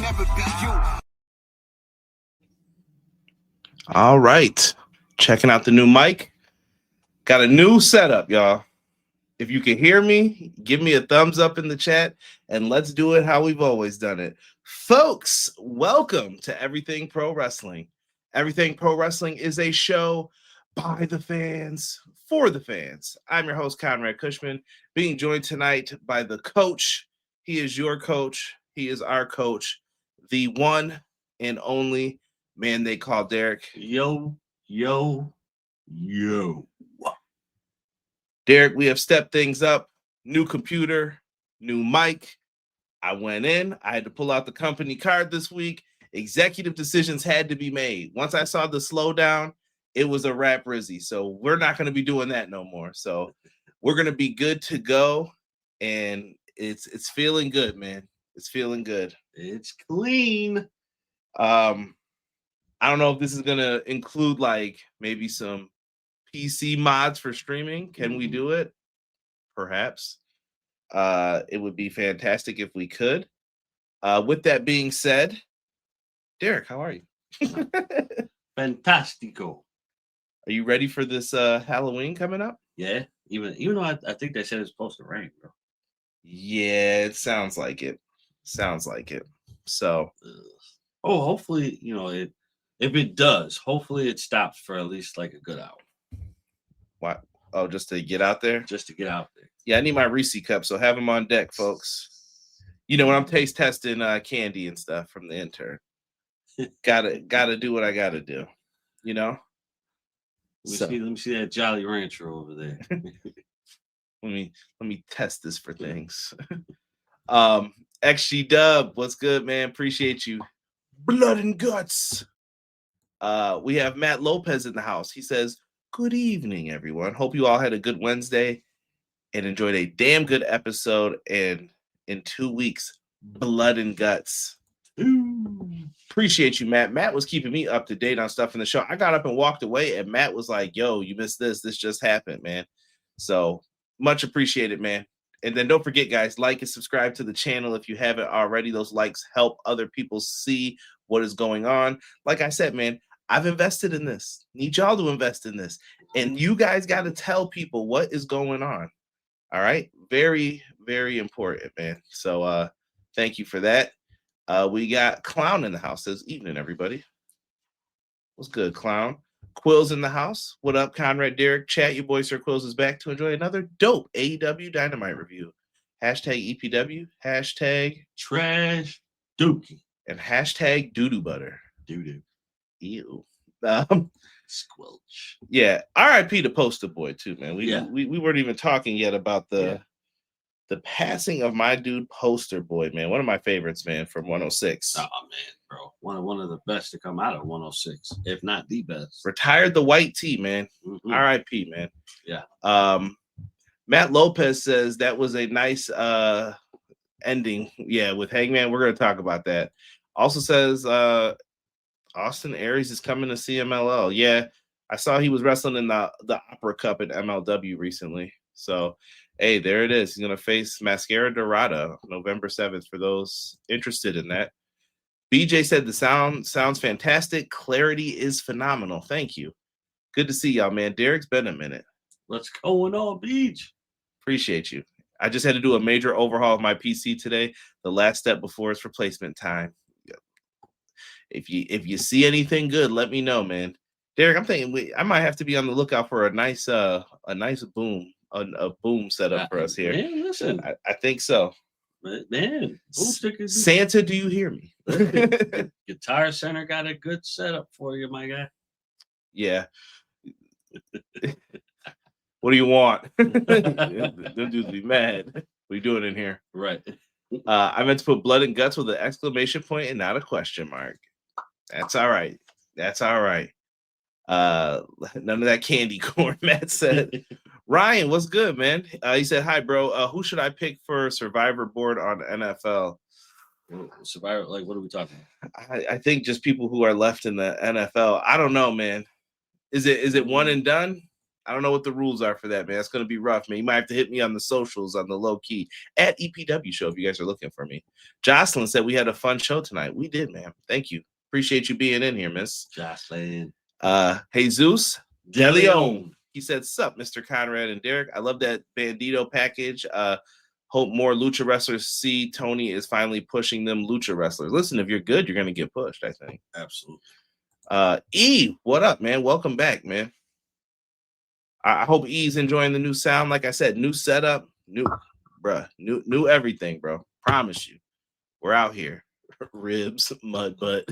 never be you. All right. Checking out the new mic. Got a new setup, y'all. If you can hear me, give me a thumbs up in the chat and let's do it how we've always done it. Folks, welcome to Everything Pro Wrestling. Everything Pro Wrestling is a show by the fans, for the fans. I'm your host, Conrad Cushman, being joined tonight by the coach. He is your coach. He is our coach, the one and only man they call Derek. Yo. Derek, we have stepped things up. New computer, new mic. I went in. I had to pull out the company card this week. Executive decisions had to be made. Once I saw the slowdown, it was a wrap, Rizzy. So we're not going to be doing that no more. So we're going to be good to go. And it's feeling good, man. It's feeling good. It's clean. I don't know if this is going to include like maybe some PC mods for streaming. Can we do it? Perhaps. It would be fantastic if we could. With that being said, Derek, how are you? Fantastico. Are you ready for this Halloween coming up? Yeah. Even though I think they said it's supposed to rain, bro. Yeah, it sounds like it. Sounds like it. So hopefully, if it does, hopefully it stops for at least like a good hour. What? Oh, just to get out there? Just to get out there. Yeah, I need my Reese cup, so have them on deck, folks. You know, when I'm taste testing candy and stuff from the intern. Gotta do what I gotta do. You know? Let me see that Jolly Rancher over there. let me test this for things. XG Dub, what's good, man? Appreciate you. Blood and guts. We have Matt Lopez in the house. He says, good evening, everyone. Hope you all had a good Wednesday and enjoyed a damn good episode. And in 2 weeks, blood and guts. Ooh. Appreciate you, Matt. Matt was keeping me up to date on stuff in the show. I got up and walked away, and Matt was like, yo, you missed this. This just happened, man. So much appreciated, man. And then don't forget, guys, like and subscribe to the channel if you haven't already. Those likes help other people see what is going on. Like I said, man, I've invested in this. Need y'all to invest in this. And you guys got to tell people what is going on. All right? Very, very important, man. So thank you for that. We got Clown in the house. Says, evening, everybody. What's good, Clown? Quill's in the house. What up, Conrad, Derek? Chat, your boy Sir Quills is back to enjoy another dope AEW Dynamite review. Hashtag EPW. Hashtag Trash Dookie. And hashtag doo-doo butter. Doo-doo. Ew. Squelch. Yeah. R.I.P. to Poster Boy, too, man. We weren't even talking yet about the passing of my dude Poster Boy, man. One of my favorites, man, from 106. Oh, man, bro. One of the best to come out of 106, if not the best. Retired the white tee, man. Mm-hmm. R.I.P., man. Yeah. Matt Lopez says that was a nice ending. Yeah, with Hangman. We're going to talk about that. Also says Austin Aries is coming to CMLL. Yeah, I saw he was wrestling in the Opera Cup at MLW recently. So, hey, there it is. He's going to face Mascara Dorada November 7th for those interested in that. BJ said the sounds fantastic. Clarity is phenomenal. Thank you. Good to see y'all, man. Derek's been a minute. What's going on, Beach? Appreciate you. I just had to do a major overhaul of my PC today. The last step before it's replacement time. If you see anything good, let me know, man. Derek, I'm thinking I might have to be on the lookout for a nice boom. A boom setup for us here. Man, listen. I think so. Man, boom stickers. Santa, do you hear me? Guitar Center got a good setup for you, my guy. Yeah. What do you want? Them dudes be mad. What are you doing in here? Right. I meant to put blood and guts with an exclamation point and not a question mark. That's all right. That's all right. None of that candy corn, Matt said. Ryan, what's good, man? He said, hi, bro. Who should I pick for Survivor board on NFL? Survivor, like, what are we talking about? I think just people who are left in the NFL. I don't know, man. Is it one and done? I don't know what the rules are for that, man. That's going to be rough, man. You might have to hit me on the socials on the low key at EPW show if you guys are looking for me. Jocelyn said we had a fun show tonight. We did, man. Thank you. Appreciate you being in here, miss. Jocelyn. Jesus De Leon. He said, sup, Mr. Conrad and Derek. I love that Bandito package. Hope more lucha wrestlers see Tony is finally pushing them lucha wrestlers. Listen, if you're good, you're going to get pushed, I think. Absolutely. E, what up, man? Welcome back, man. I hope E's enjoying the new sound. Like I said, new setup, new everything, bro. Promise you. We're out here. Ribs, mud butt.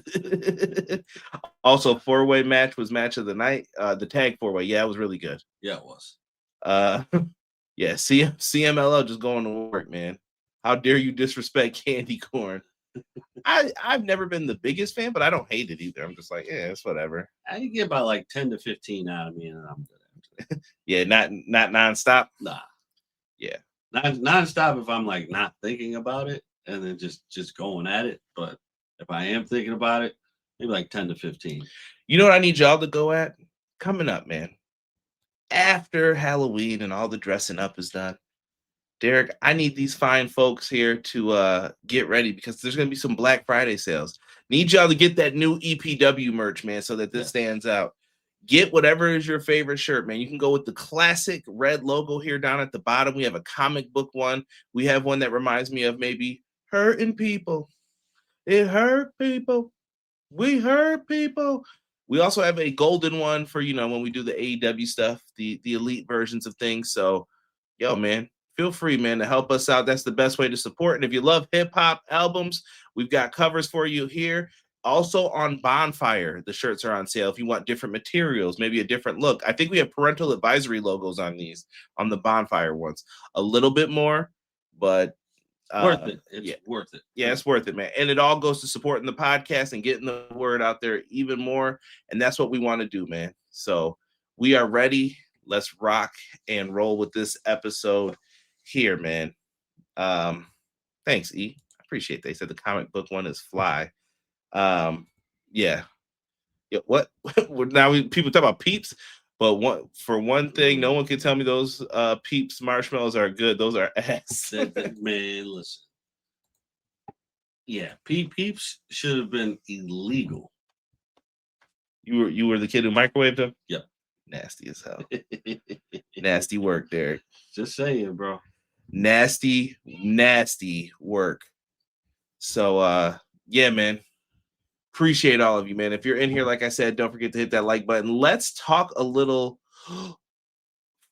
Also, 4-way match was match of the night. The tag 4-way. Yeah, it was really good. Yeah, it was. Yeah, CMLL just going to work, man. How dare you disrespect Candy Corn? I've never been the biggest fan, but I don't hate it either. I'm just like, yeah, it's whatever. I can get about like 10 to 15 out of me, and I'm good. Yeah, not nonstop. Nah. Yeah. Nonstop if I'm like not thinking about it and then just going at it. But if I am thinking about it, maybe like 10 to 15. You know what I need y'all to go at? Coming up, man. After Halloween and all the dressing up is done, Derek, I need these fine folks here to get ready because there's going to be some Black Friday sales. Need y'all to get that new EPW merch, man, so that this stands out. Get whatever is your favorite shirt, man. You can go with the classic red logo here down at the bottom. We have a comic book one. We have one that reminds me of maybe hurting people. It hurt people. We hurt people. We also have a golden one for, when we do the AEW stuff, the elite versions of things. So, yo, man, feel free, man, to help us out. That's the best way to support. And if you love hip-hop albums, we've got covers for you here. Also on Bonfire, the shirts are on sale. If you want different materials, maybe a different look. I think we have parental advisory logos on these, on the Bonfire ones. A little bit more, but worth it. It's worth it. Yeah, it's worth it, man. And it all goes to supporting the podcast and getting the word out there even more. And that's what we want to do, man. So we are ready. Let's rock and roll with this episode here, man. Thanks, E. I appreciate that. They said the comic book one is fly. Yeah. What now people talk about Peeps, but one thing, no one can tell me those Peeps marshmallows are good. Those are ass. Man, listen. Yeah, Peeps should have been illegal. You were the kid who microwaved them? Yep. Nasty as hell. Nasty work, Derek. Just saying, bro. Nasty work. So yeah, man. Appreciate all of you, man. If you're in here, like I said, don't forget to hit that like button. Let's talk a little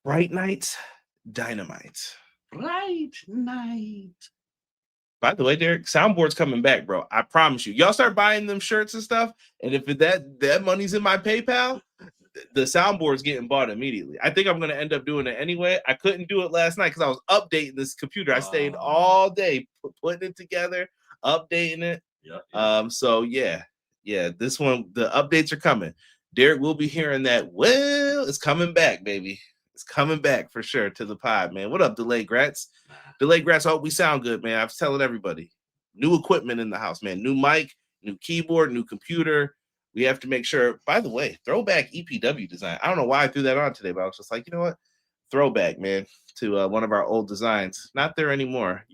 Fright Night Dynamite. Fright Night. By the way, Derek, soundboard's coming back, bro. I promise you. Y'all start buying them shirts and stuff, and if that money's in my PayPal, the soundboard's getting bought immediately. I think I'm going to end up doing it anyway. I couldn't do it last night because I was updating this computer. I stayed all day putting it together, updating it. Yep. So yeah, this one, the updates are coming. Derek will be hearing that. Well, it's coming back, baby. It's coming back for sure to the pod, man. What up, Delay Grats? Delay Grats, I hope we sound good, man. I was telling everybody. New equipment in the house, man. New mic, new keyboard, new computer. We have to make sure, by the way, throwback EPW design. I don't know why I threw that on today, but I was just like, you know what? Throwback, man, to one of our old designs. Not there anymore.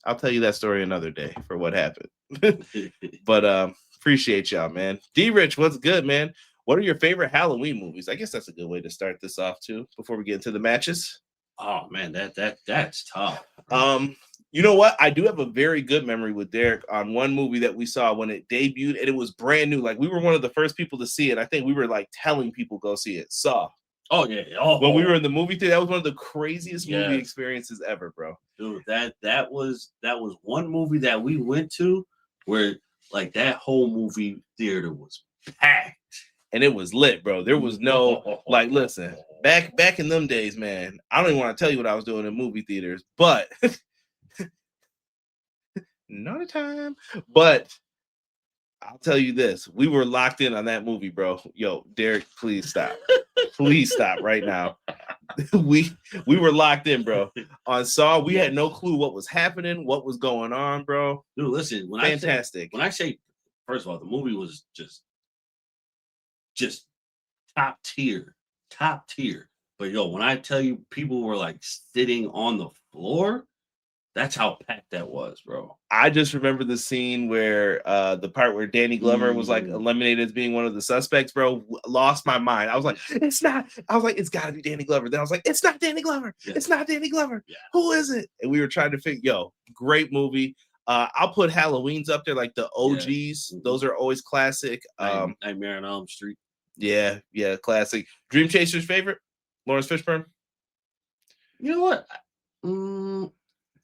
I'll tell you that story another day for what happened. But appreciate y'all, man. D-Rich, what's good, man? What are your favorite Halloween movies? I guess that's a good way to start this off too, before we get into the matches. Oh man, that's tough. You know what? I do have a very good memory with Derek on one movie that we saw when it debuted, and it was brand new. Like, we were one of the first people to see it. I think we were like telling people go see it. Saw. Oh yeah. When we were in the movie theater, that was one of the craziest movie experiences ever, bro. Dude, that was one movie that we went to where like that whole movie theater was packed. And it was lit, bro. There was no like, listen, back in them days, man. I don't even want to tell you what I was doing in movie theaters, but not a time. But I'll tell you this: we were locked in on that movie, bro. Yo, Derek, please stop. Please stop right now. We were locked in, bro. On Saw, we had no clue what was happening, what was going on, bro. Dude, listen, fantastic. When I say, first of all, the movie was just top tier. top tier. But yo, when I tell you people were like sitting on the floor, that's how packed that was, bro. I just remember the scene where the part where Danny Glover was like eliminated as being one of the suspects, bro. Lost my mind. I was like, it's not. I was like, it's got to be Danny Glover. Then I was like, it's not Danny Glover. Yeah. It's not Danny Glover. Yeah. Who is it? And we were trying to figure. Yo, great movie. I'll put Halloween's up there, like the OGs. Yeah. Those are always classic. Nightmare on Elm Street. Yeah, classic. Dream Chaser's favorite, Lawrence Fishburne. You know what?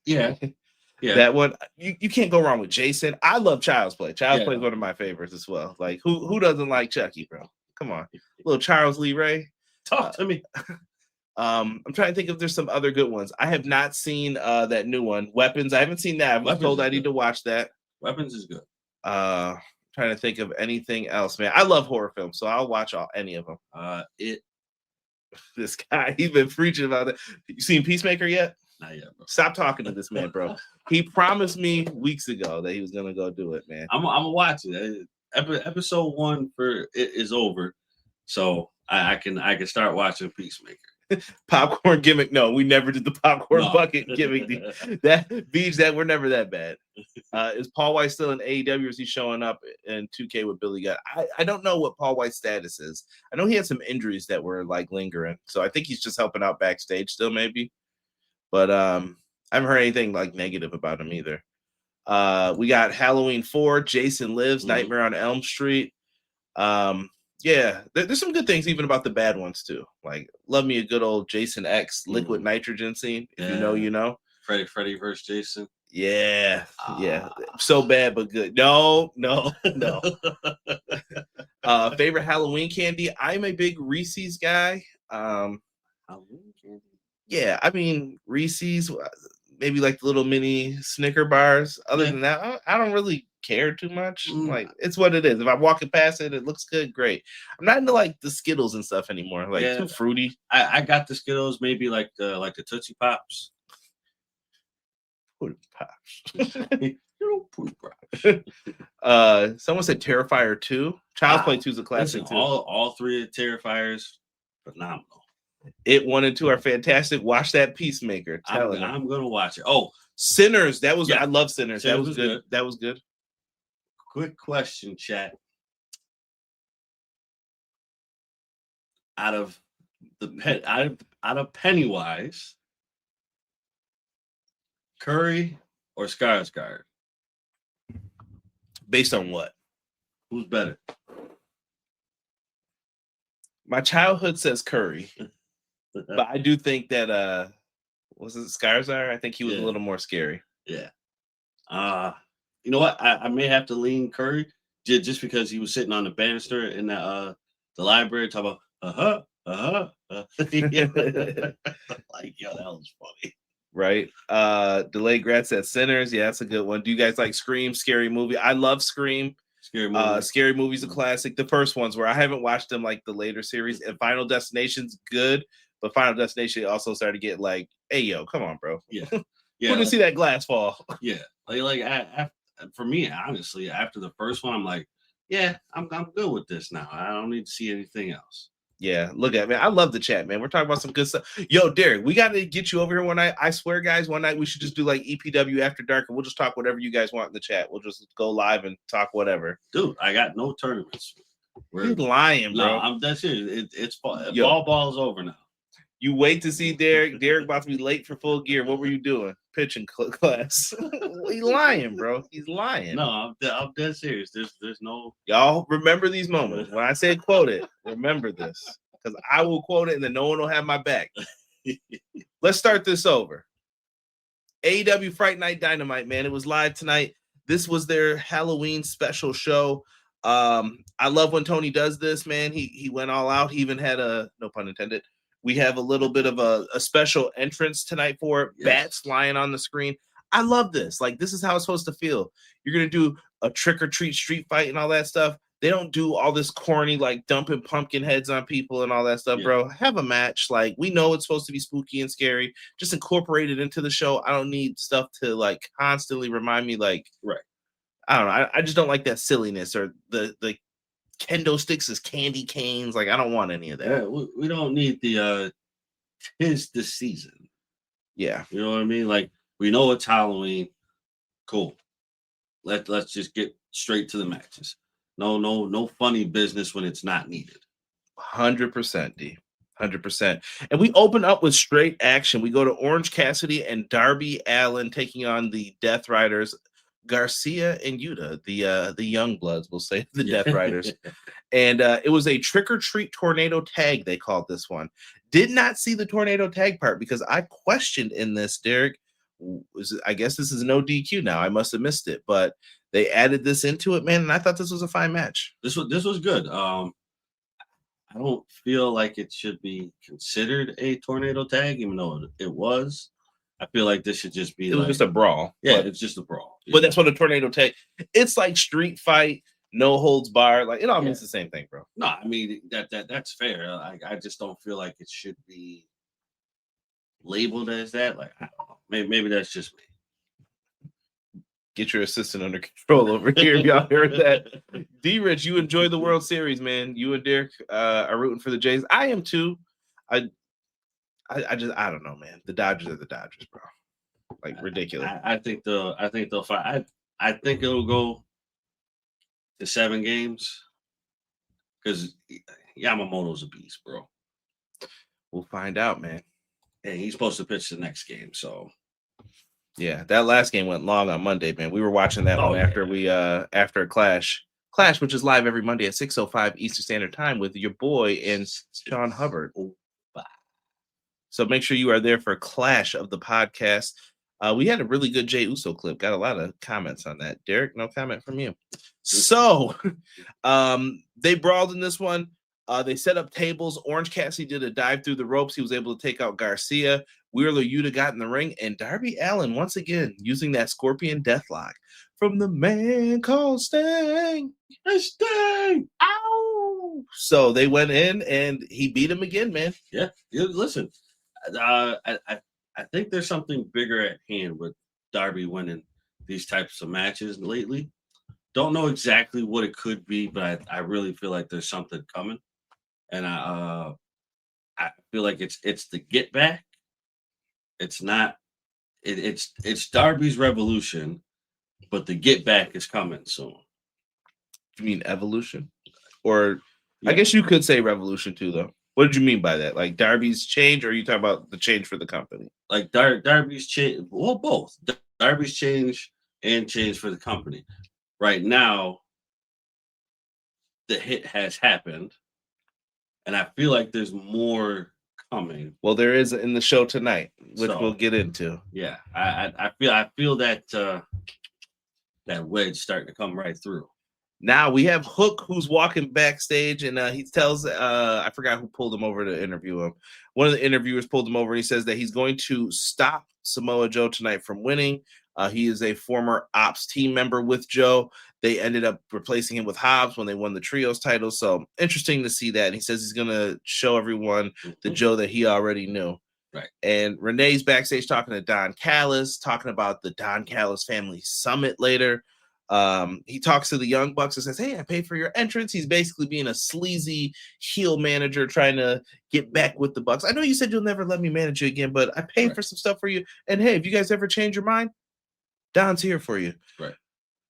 Yeah. That one, you can't go wrong with Jason. I love Child's Play. Child's Play is one of my favorites as well. Like, who doesn't like Chucky, bro? Come on. Little Charles Lee Ray. Talk to me. I'm trying to think if there's some other good ones. I have not seen that new one, Weapons. I haven't seen that. I was told I need to watch that. Weapons is good. Trying to think of anything else, man. I love horror films, so I'll watch any of them. This guy, he's been preaching about it. You seen Peacemaker yet? Not yet, bro. Stop talking to this man, bro. He promised me weeks ago that he was gonna go do it, man. I'm gonna watch it. Episode 1 for it is over, so I can start watching Peacemaker. Popcorn gimmick? No, we never did the popcorn bucket gimmick. That Beach, that we're never that bad. Is Paul White still in AEW? Or is he showing up in 2K with Billy Gunn? I don't know what Paul White's status is. I know he had some injuries that were like lingering, so I think he's just helping out backstage still, maybe. But I haven't heard anything like negative about him either. We got Halloween 4, Jason Lives, Nightmare on Elm Street. There's some good things even about the bad ones too. Like, love me a good old Jason X liquid nitrogen scene. If you know, you know. Freddy versus Jason. Yeah. So bad but good. No. Favorite Halloween candy? I'm a big Reese's guy. Halloween candy. Yeah, I mean Reese's, maybe like the little mini Snicker bars. Other than that, I don't really care too much. Like, it's what it is. If I'm walking past it, it looks good, great. I'm not into like the Skittles and stuff anymore. Like, too fruity. I got the Skittles, maybe like the Tootsie Pops. Poop Pops. Someone said Terrifier 2. Child's Play 2 is a classic too. All three of Terrifiers, phenomenal. It 1 and 2 are fantastic. Watch that Peacemaker. I'm gonna watch it. Oh, Sinners. That was I love Sinners. That was good. That was good. Quick question, chat. Out of Pennywise, Curry or Skarsgård? Based on what? Who's better? My childhood says Curry. But I do think that was it Skarsgård? I think he was a little more scary. Yeah. You know what? I may have to lean Curry just because he was sitting on the banister in the library talking about like, yo, that was funny. Right. Delayed Grats at Sinners. Yeah, that's a good one. Do you guys like Scream? Scary movie. I love Scream. Scary Movie's a classic. The first ones where I haven't watched them like the later series, and Final Destination's good. But Final Destination also started to get like, hey, yo, come on, bro. Yeah. Who didn't see that glass fall? Yeah. For me, honestly, after the first one, I'm like, yeah, I'm good with this now. I don't need to see anything else. Yeah, look at me. I love the chat, man. We're talking about some good stuff. Yo, Derek, we got to get you over here one night. I swear, guys, one night we should just do like EPW After Dark, and we'll just talk whatever you guys want in the chat. We'll just go live and talk whatever. Dude, I got no tournaments. You're lying, bro. No, I'm dead serious. It's ball's over now. You wait to see Derek. Derek about to be late for Full Gear. What were you doing? Pitching class. He's lying, bro. He's lying. No, I'm dead serious. There's no. Y'all remember these moments. When I say quote it, remember this. Because I will quote it and then no one will have my back. Let's start this over. AEW Fright Night Dynamite, man. It was live tonight. This was their Halloween special show. I love when Tony does this, man. He went all out. He even had no pun intended. We have a little bit of a special entrance tonight for it. Yes. Bats flying on the screen. I love this. Like, this is how it's supposed to feel. You're going to do a trick-or-treat street fight and all that stuff. They don't do all this corny, like, dumping pumpkin heads on people and all that stuff, bro. Have a match. Like, we know it's supposed to be spooky and scary. Just incorporate it into the show. I don't need stuff to, like, constantly remind me, like, right. I don't know. I just don't like that silliness or the kendo sticks as candy canes. Like, I don't want any of that. Yeah, we don't need the 'tis the season. Yeah. You know what I mean? Like, we know it's Halloween. Cool. Let's just get straight to the matches. No funny business when it's not needed. 100%, D. 100%. And we open up with straight action. We go to Orange Cassidy and Darby Allin taking on the Death Riders, Garcia and Yuta, the young bloods, we'll say, the Death Riders. And it was a trick-or-treat tornado tag, they called this one. Did not see the tornado tag part because I questioned in this, Derek. I guess this is no DQ now. I must have missed it, but they added this into it, man, and I thought this was a fine match. This was good. I don't feel like it should be considered a tornado tag, even though it was. I feel like this should just be. It was just a brawl. Yeah, it's just a brawl. But that's what a tornado tag. It's like street fight, no holds barred. Like, it all means the same thing, bro. No, I mean that's fair. I just don't feel like it should be labeled as that. Like, I don't know. Maybe that's just me. Get your assistant under control over here. Y'all heard that? D-Rich, you enjoy the World Series, man. You and Derek are rooting for the Jays. I am too. I don't know, man. The Dodgers are the Dodgers, bro. Like, ridiculous. I think they'll fight. I think it'll go to 7 games because Yamamoto's a beast, bro. We'll find out, man. And he's supposed to pitch the next game, so. Yeah, that last game went long on Monday, man. We were watching that one after after a Clash, which is live every Monday at 6:05 Eastern Standard Time with your boy and Sean Hubbard. So make sure you are there for Clash of the podcast. We had a really good Jey Uso clip. Got a lot of comments on that. Derek, no comment from you. So they brawled in this one. They set up tables. Orange Cassidy did a dive through the ropes. He was able to take out Garcia. Wheeler Yuta got in the ring, and Darby Allin once again using that Scorpion Deathlock from the man called Sting. Sting! Ow! So they went in, and he beat him again, man. Yeah. Listen, I think there's something bigger at hand with Darby winning these types of matches lately. Don't know exactly what it could be, but I really feel like there's something coming, and I feel like it's the get back. It's not. It's Darby's revolution, but the get back is coming soon. You mean evolution, or I guess you could say revolution too, though. What did you mean by that? Like Darby's change, or are you talking about the change for the company? Like Darby's change. Well, both Darby's change and change for the company. Right now, the hit has happened, and I feel like there's more coming. Well, there is in the show tonight, which we'll get into. Yeah, I feel that that wedge starting to come right through. Now we have Hook, who's walking backstage, and he tells I forgot who pulled him over to interview him. One of the interviewers pulled him over, and he says that he's going to stop Samoa Joe tonight from winning. He is a former Ops team member with Joe. They ended up replacing him with Hobbs when they won the Trios title. So interesting to see that. And he says he's going to show everyone the Joe that he already knew. Right. And Renee's backstage talking to Don Callis, talking about the Don Callis family summit later. He talks to the Young Bucks and says, hey, I paid for your entrance. He's basically being a sleazy heel manager trying to get back with the Bucks. I know you said you'll never let me manage you again, but I paid for some stuff for you. And hey, if you guys ever change your mind, Don's here for you. Right.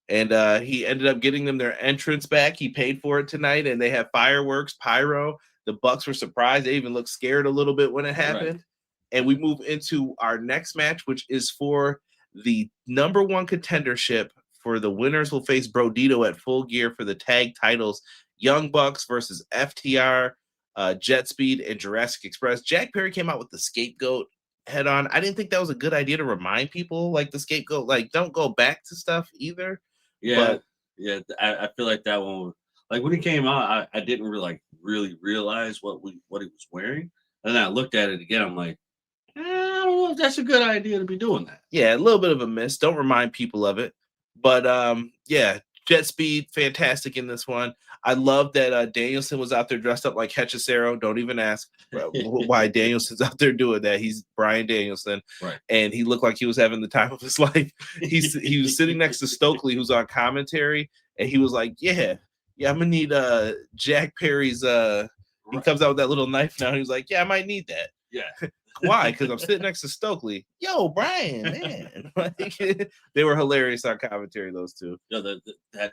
And he ended up getting them their entrance back. He paid for it tonight, and they have fireworks, pyro. The Bucks were surprised. They even looked scared a little bit when it happened. Right. And we move into our next match, which is for the number 1 contendership. For the winners will face Brodito at Full Gear for the tag titles. Young Bucks versus FTR, JetSpeed, and Jurassic Express. Jack Perry came out with the scapegoat head on. I didn't think that was a good idea to remind people, like, the scapegoat, like, don't go back to stuff either. Yeah, I feel like that one, like, when he came out, I didn't really realize what he was wearing, and then I looked at it again. I'm like, I don't know if that's a good idea to be doing that. Yeah, a little bit of a miss. Don't remind people of it, but yeah, JetSpeed, fantastic in this one. I love that Danielson was out there dressed up like Hechicero. Don't even ask why Danielson's out there doing that. He's Bryan Danielson, right? And he looked like he was having the time of his life. He was sitting next to Stokely, who's on commentary, and he was like, "Yeah, Yeah, I'm gonna need Jack Perry's he comes out with that little knife now. He's like, yeah, I might need that. Yeah. Why? Because I'm sitting next to Stokely. Yo, Brian, man. Like, they were hilarious on commentary, those two. To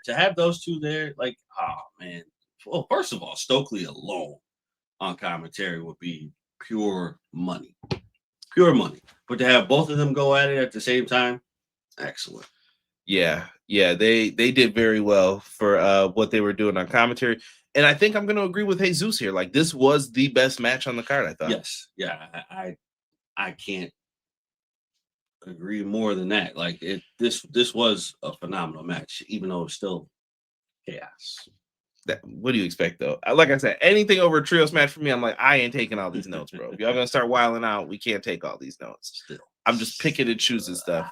have those two there, like, oh man. Well, first of all, Stokely alone on commentary would be pure money. Pure money. But to have both of them go at it at the same time, excellent. Yeah, they did very well for what they were doing on commentary. And I think I'm going to agree with Jesus here. Like, this was the best match on the card, I thought. Yes. Yeah, I can't agree more than that. Like, this was a phenomenal match, even though it's still chaos. What do you expect, though? Like I said, anything over a trios match for me, I'm like, I ain't taking all these notes, bro. If y'all going to start wilding out, we can't take all these notes. Still. I'm just picking and choosing stuff.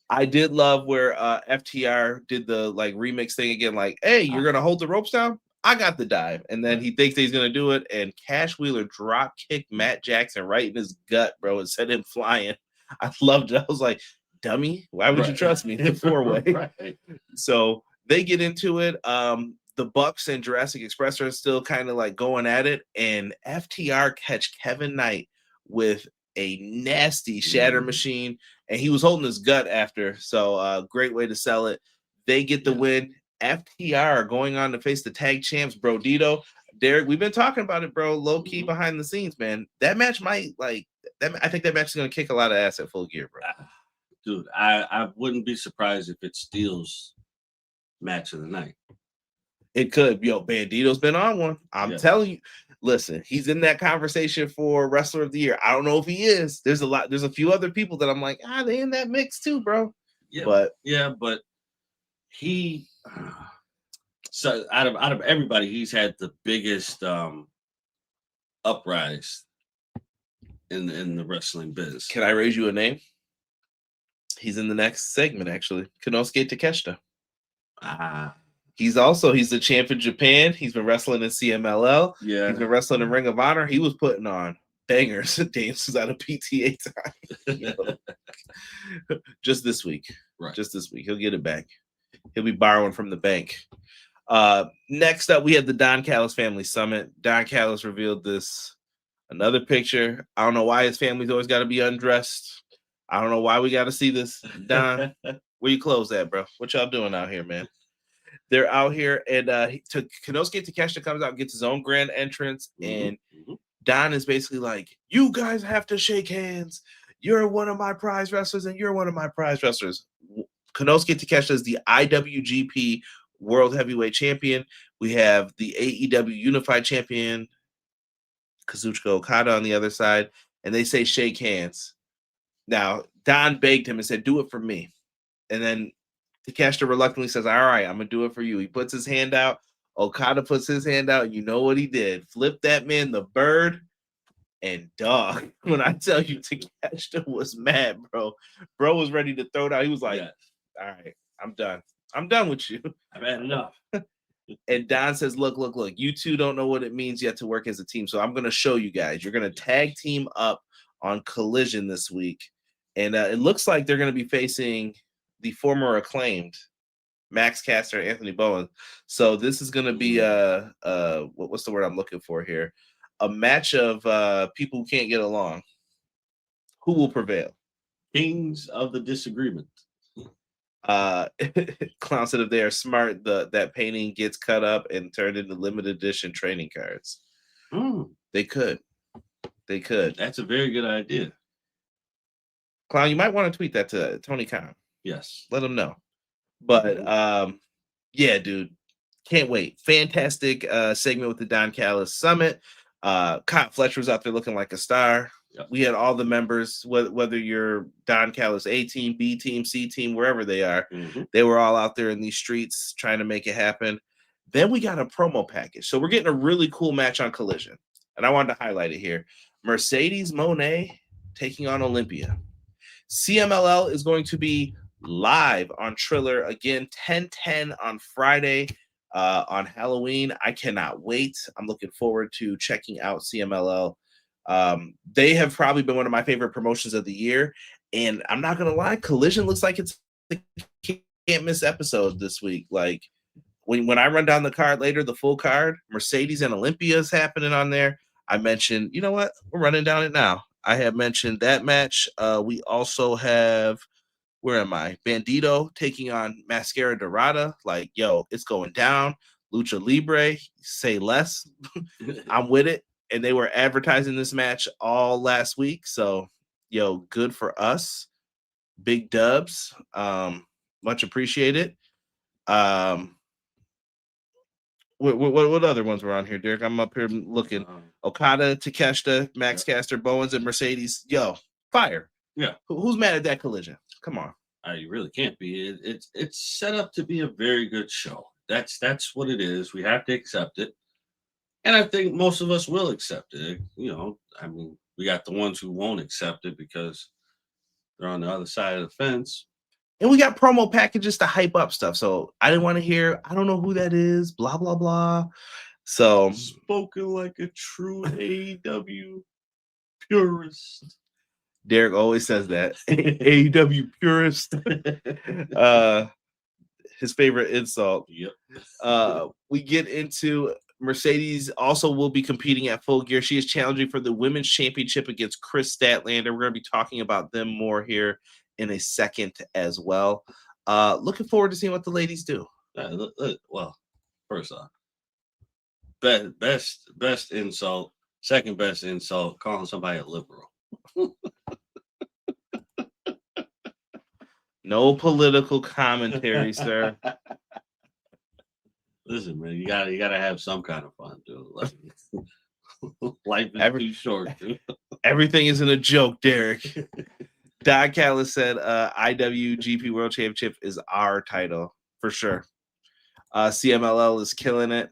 I did love where FTR did the like remix thing again. Like, hey, you're gonna hold the ropes down. I got the dive, and then he thinks he's gonna do it, and Cash Wheeler drop kicked Matt Jackson right in his gut, bro, and sent him flying. I loved it. I was like, dummy, why would you trust me? The 4-way. Right. So they get into it. The Bucks and Jurassic Express are still kind of like going at it, and FTR catch Kevin Knight with a nasty shatter machine, and he was holding his gut after. So great way to sell it. They get the win. FTR going on to face the tag champs, Bro Dito. Derek, we've been talking about it, bro. Low key behind the scenes, man. That match might like that. I think that match is gonna kick a lot of ass at Full Gear, bro. Dude, I wouldn't be surprised if it steals match of the night. It could. Yo, Bandito's been on one. I'm telling you. Listen, he's in that conversation for Wrestler of the Year. I don't know if he is. There's a few other people that I'm like, they in that mix too, bro. Yeah, but he so out of everybody, he's had the biggest uprise in the wrestling biz. Can I raise you a name? He's in the next segment, actually. Konosuke Takeshita. He's the champ in Japan. He's been wrestling in CMLL. Yeah. He's been wrestling in Ring of Honor. He was putting on bangers dances out of PTA time. Just this week. Right. Just this week. He'll get it back. He'll be borrowing from the bank. Next up, we had the Don Callis Family Summit. Don Callis revealed another picture. I don't know why his family's always got to be undressed. I don't know why we got to see this. Don, where you clothes at, bro? What y'all doing out here, man? They're out here, and Konosuke Takeshita comes out and gets his own grand entrance, and Don is basically like, you guys have to shake hands. You're one of my prize wrestlers, and you're one of my prize wrestlers. Konosuke Takeshita is the IWGP World Heavyweight Champion. We have the AEW Unified Champion, Kazuchika Okada, on the other side, and they say shake hands. Now, Don begged him and said, do it for me. And then Takeshita reluctantly says, all right, I'm going to do it for you. He puts his hand out. Okada puts his hand out. You know what he did. Flip that man the bird. And dog, when I tell you Takeshita was mad, bro. Bro was ready to throw it out. He was like, all right, I'm done. I'm done with you. I've had enough. And Don says, look, you two don't know what it means yet to work as a team. So I'm going to show you guys. You're going to tag team up on Collision this week. And it looks like they're going to be facing the former Acclaimed, Max Caster and Anthony Bowen. So this is going to be what's the word I'm looking for here? A match of people who can't get along. Who will prevail? Kings of the disagreement. Clown said if they are smart, that painting gets cut up and turned into limited edition trading cards. They could. That's a very good idea. Clown, you might want to tweet that to Tony Khan. Yes. Let him know. But yeah, dude. Can't wait. Fantastic segment with the Don Callis Summit. Cott Fletcher was out there looking like a star. Yep. We had all the members, whether you're Don Callis A team, B team, C team, wherever they are, they were all out there in these streets trying to make it happen. Then we got a promo package. So we're getting a really cool match on Collision. And I wanted to highlight it here. Mercedes Moné taking on Olympia. CMLL is going to be live on Triller again, 10/10 on Friday. On Halloween. I cannot wait. I'm looking forward to checking out CMLL. They have probably been one of my favorite promotions of the year. And I'm not going to lie, Collision looks like it's the can't miss episode this week. Like, when I run down the card later, the full card, Mercedes and Olympia is happening on there. I mentioned, you know what? We're running down it now. I have mentioned that match. We also have, where am I? Bandito taking on Mascara Dorada. Like, yo, it's going down. Lucha Libre, say less. I'm with it. And they were advertising this match all last week. So, yo, good for us. Big dubs. Much appreciated. What other ones were on here, Derek? I'm up here looking. Okada, Takeshita, Max Caster, Bowens, and Mercedes. Yo, fire. Yeah. Who's mad at that collision? Come on. You really can't be. It's set up to be a very good show. That's what it is. We have to accept it. And I think most of us will accept it. You know, I mean, we got the ones who won't accept it because they're on the other side of the fence. And we got promo packages to hype up stuff. So I didn't want to hear, I don't know who that is, blah, blah, blah. So spoken like a true AEW purist. Derek always says that. AEW purist. His favorite insult. Yep. We get into Mercedes also will be competing at Full Gear. She is challenging for the women's championship against Chris Statlander. We're going to be talking about them more here in a second as well. Looking forward to seeing what the ladies do. Well, first off, best insult, second best insult, calling somebody a liberal. No political commentary, sir. Listen, man, you gotta have some kind of fun, dude. Like, life is too short, dude. Everything isn't a joke, Derek. Don Callis said IWGP World Championship is our title for sure. CMLL is killing it.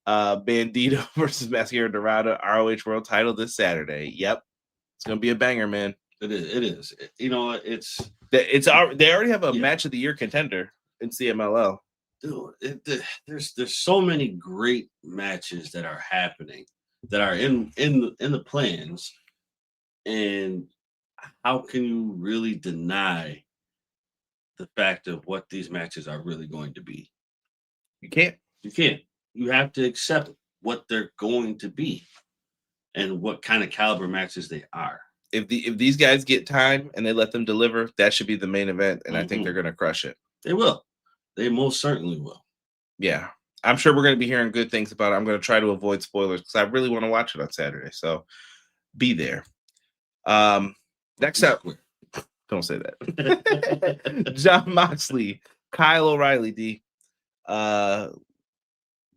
Bandito versus Mascara Dorada ROH World title this Saturday. Yep. It's gonna be a banger, man. It is. You know, they already have a match of the year contender in CMLL. Dude, there's so many great matches that are happening that are in the plans, and how can you really deny the fact of what these matches are really going to be? You can't. You have to accept what they're going to be and what kind of caliber matches they are. If these guys get time and they let them deliver, that should be the main event, and I think they're going to crush it. They will. They most certainly will. Yeah. I'm sure we're going to be hearing good things about it. I'm going to try to avoid spoilers because I really want to watch it on Saturday. So be there. Next up, don't say that. Jon Moxley, Kyle O'Reilly, D.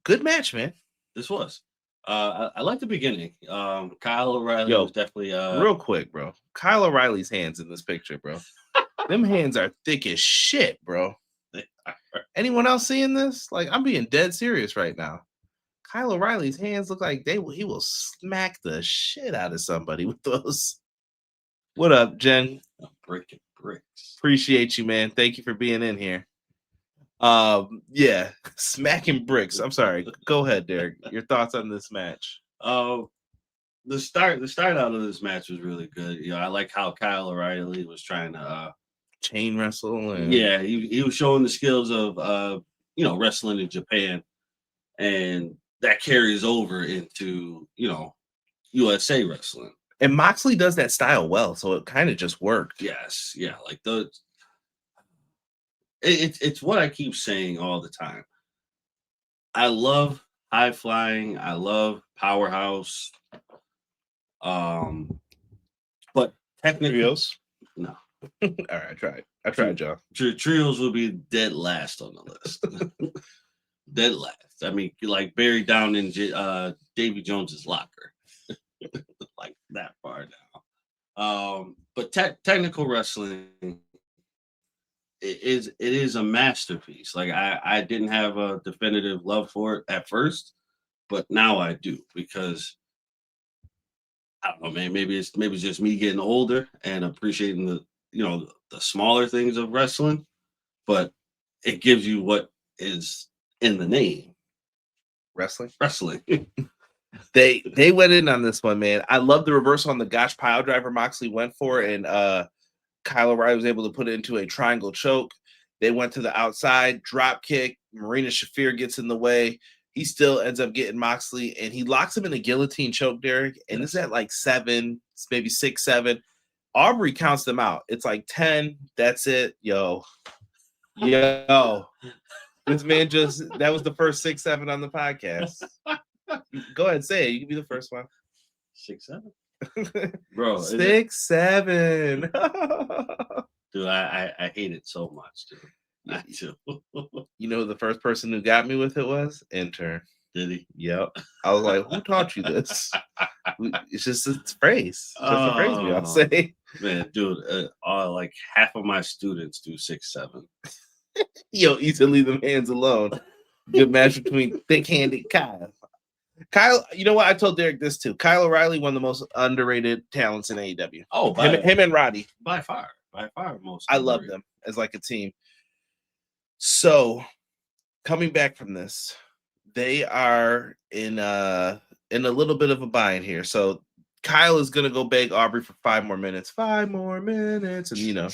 Good match, man. This was. I like the beginning. Kyle O'Reilly was definitely real quick, bro. Kyle O'Reilly's hands in this picture, bro. Them hands are thick as shit, bro. Anyone else seeing this? Like, I'm being dead serious right now. Kyle O'Reilly's hands look like he will smack the shit out of somebody with those. What up, Jen? Breaking bricks. Appreciate you, man. Thank you for being in here. Yeah, smacking bricks. I'm sorry. Go ahead, Derek. Your thoughts on this match? The start out of this match was really good. You know, I like how Kyle O'Reilly was trying to chain wrestle. And... yeah, he was showing the skills of wrestling in Japan, and that carries over into USA wrestling. And Moxley does that style well, so it kind of just worked. Yes, yeah, like it's what I keep saying all the time. I love high flying. I love powerhouse. But technically, trios? No. All right, I tried, John. Trios will be dead last on the list. Dead last. I mean, like buried down in Davy Jones's locker, like that far down. But technical wrestling. It is a masterpiece. Like I didn't have a definitive love for it at first, but now I do because I don't know, man. Maybe it's just me getting older and appreciating the smaller things of wrestling, but it gives you what is in the name. Wrestling. They went in on this one, man. I love the reversal on the Gotch pile driver Moxley went for, and Kyle O'Reilly was able to put it into a triangle choke. They went to the outside, drop kick. Marina Shafir gets in the way. He still ends up getting Moxley, and he locks him in a guillotine choke, Derek. And it's at like 7, maybe 6, 7. Aubrey counts them out. It's like 10. That's it. Yo. This man that was the first 6, 7 on the podcast. Go ahead, say it. You can be the first one. 6, 7? Bro. 6, 7. Dude, I hate it so much, dude. I do. You know who the first person who got me with it was? Intern. Did he? Yep. I was like, who taught you this? It's just a phrase. Just a phrase we all say. Man, dude, like half of my students do 6, 7. Yo, easy leave them hands alone. Good match between thick-handed Kyle. Kyle, you know what? I told Derek this too. Kyle O'Reilly, one of the most underrated talents in AEW. Oh, him and Roddy. By far most. I love them as like a team. So, coming back from this, they are in a little bit of a bind here. So, Kyle is going to go beg Aubrey for 5 more minutes. 5 more minutes. And, you know,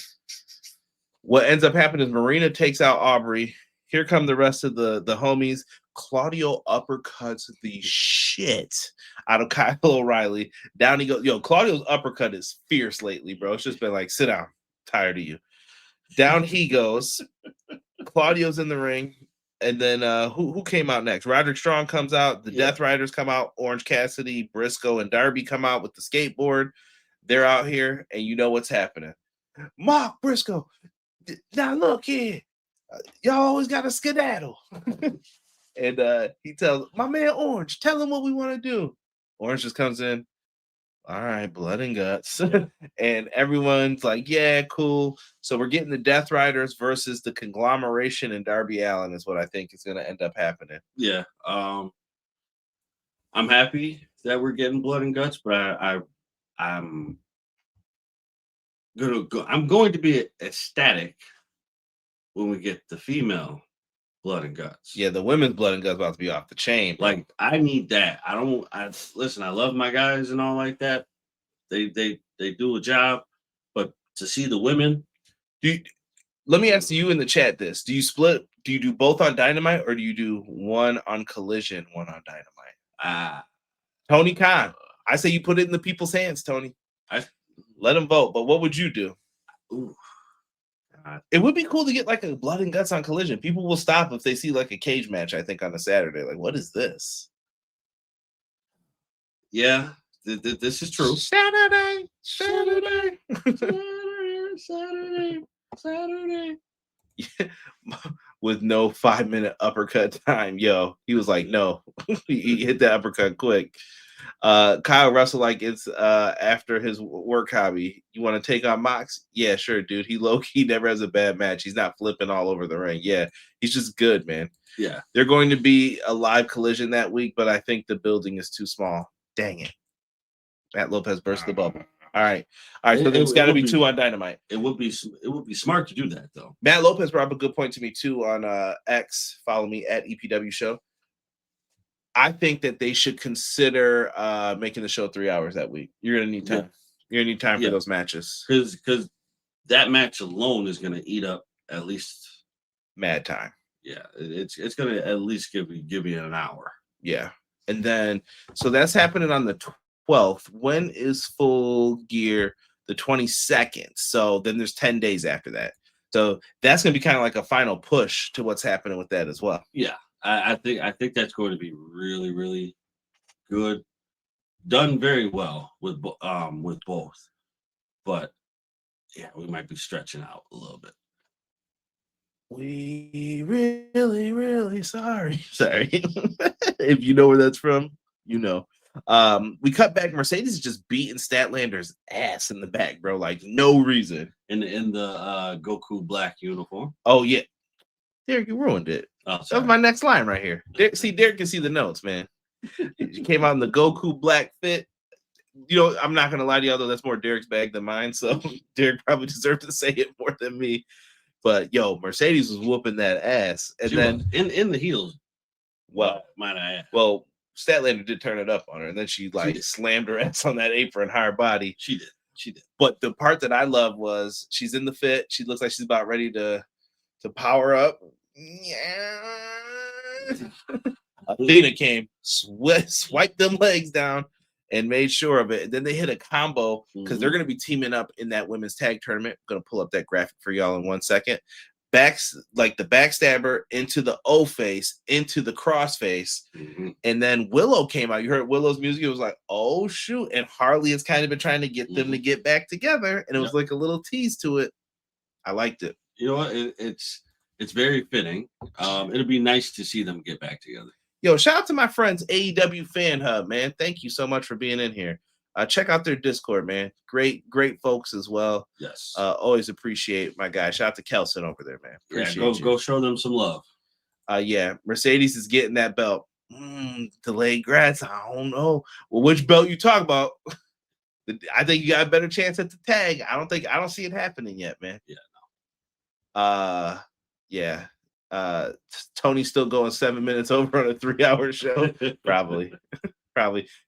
what ends up happening is Marina takes out Aubrey. Here come the rest of the homies. Claudio uppercuts the shit out of Kyle O'Reilly. Down he goes. Yo, Claudio's uppercut is fierce lately, bro. It's just been like, sit down. Tired of you. Down he goes. Claudio's in the ring. And then who came out next? Roderick Strong comes out. The Death Riders come out. Orange Cassidy, Briscoe, and Darby come out with the skateboard. They're out here, and you know what's happening. Mark Briscoe, now look here. Y'all always got to skedaddle. And he tells my man Orange, tell him what we want to do. Orange just comes in. All right, blood and guts. And everyone's like, yeah, cool. So we're getting the Death Riders versus the conglomeration and Darby Allin is what I think is going to end up happening. Yeah. I'm happy that we're getting blood and guts, but I'm going to be ecstatic when we get the female blood and guts. Yeah, the women's blood and guts about to be off the chain. Bro. Like, I need that. I listen, I love my guys and all like that. They do a job, but to see the women. Let me ask you in the chat this. Do you split? Do you do both on Dynamite or do you do one on Collision, one on Dynamite? Tony Khan. I say you put it in the people's hands, Tony. Let them vote. But what would you do? Ooh. It would be cool to get like a blood and guts on Collision. People will stop if they see like a cage match, I think, on a Saturday. Like, what is this? Yeah, this is true. Saturday. With no 5-minute uppercut time. Yo, he was like, no. He hit that uppercut quick. Kyle Russell, like it's after his work hobby. You want to take on Mox? Yeah, sure, dude. He low-key never has a bad match. He's not flipping all over the ring. Yeah, he's just good, man. Yeah. They're going to be a live Collision that week, but I think the building is too small. Dang it. Matt Lopez burst the bubble. All right. So there's got to be 2 on Dynamite. It would be smart to do that, though. Matt Lopez brought up a good point to me, too, on X. Follow me at EPW Show. I think that they should consider making the show 3 hours that week. You're going to need time. Yeah. You're going to need time for those matches. Because that match alone is going to eat up at least mad time. Yeah, it's going to at least give you an hour. Yeah. And then, so that's happening on the 12th. When is Full Gear? The 22nd. So then there's 10 days after that. So that's going to be kind of like a final push to what's happening with that as well. Yeah. I think that's going to be really, really good. Done very well with both. But yeah, we might be stretching out a little bit. We really, really sorry. If you know where that's from, you know. We cut back. Mercedes is just beating Statlander's ass in the back, bro. Like no reason. In the Goku black uniform. Oh yeah, Derek, you ruined it. Oh, that was my next line right here. Derek can see the notes, man. He came out in the Goku black fit. You know, I'm not gonna lie to you, although that's more Derek's bag than mine. So Derek probably deserved to say it more than me. But yo, Mercedes was whooping that ass, and then in the heels. Well, might I add? Well, Statlander did turn it up on her, and then she slammed her ass on that apron, hard body. She did. But the part that I love was she's in the fit. She looks like she's about ready to to power up. Yeah. Athena came, swiped them legs down, and made sure of it. And then they hit a combo because they're going to be teaming up in that women's tag tournament. I'm going to pull up that graphic for y'all in 1 second. Like the backstabber into the O face, into the cross face. And then Willow came out. You heard Willow's music. It was like, oh, shoot. And Harley has kind of been trying to get them to get back together. And it was like a little tease to it. I liked it. You know what? It's very fitting. It'll be nice to see them get back together. Yo, shout out to my friends, AEW Fan Hub, man. Thank you so much for being in here. Check out their Discord, man. Great folks as well. Yes. Always appreciate my guy. Shout out to Kelson over there, man. Appreciate go show them some love. Yeah, Mercedes is getting that belt. Delayed grats. I don't know. Well, which belt you talk about? I think you got a better chance at the tag. I don't see it happening yet, man. Yeah. Tony's still going 7 minutes over on a 3-hour show. Probably.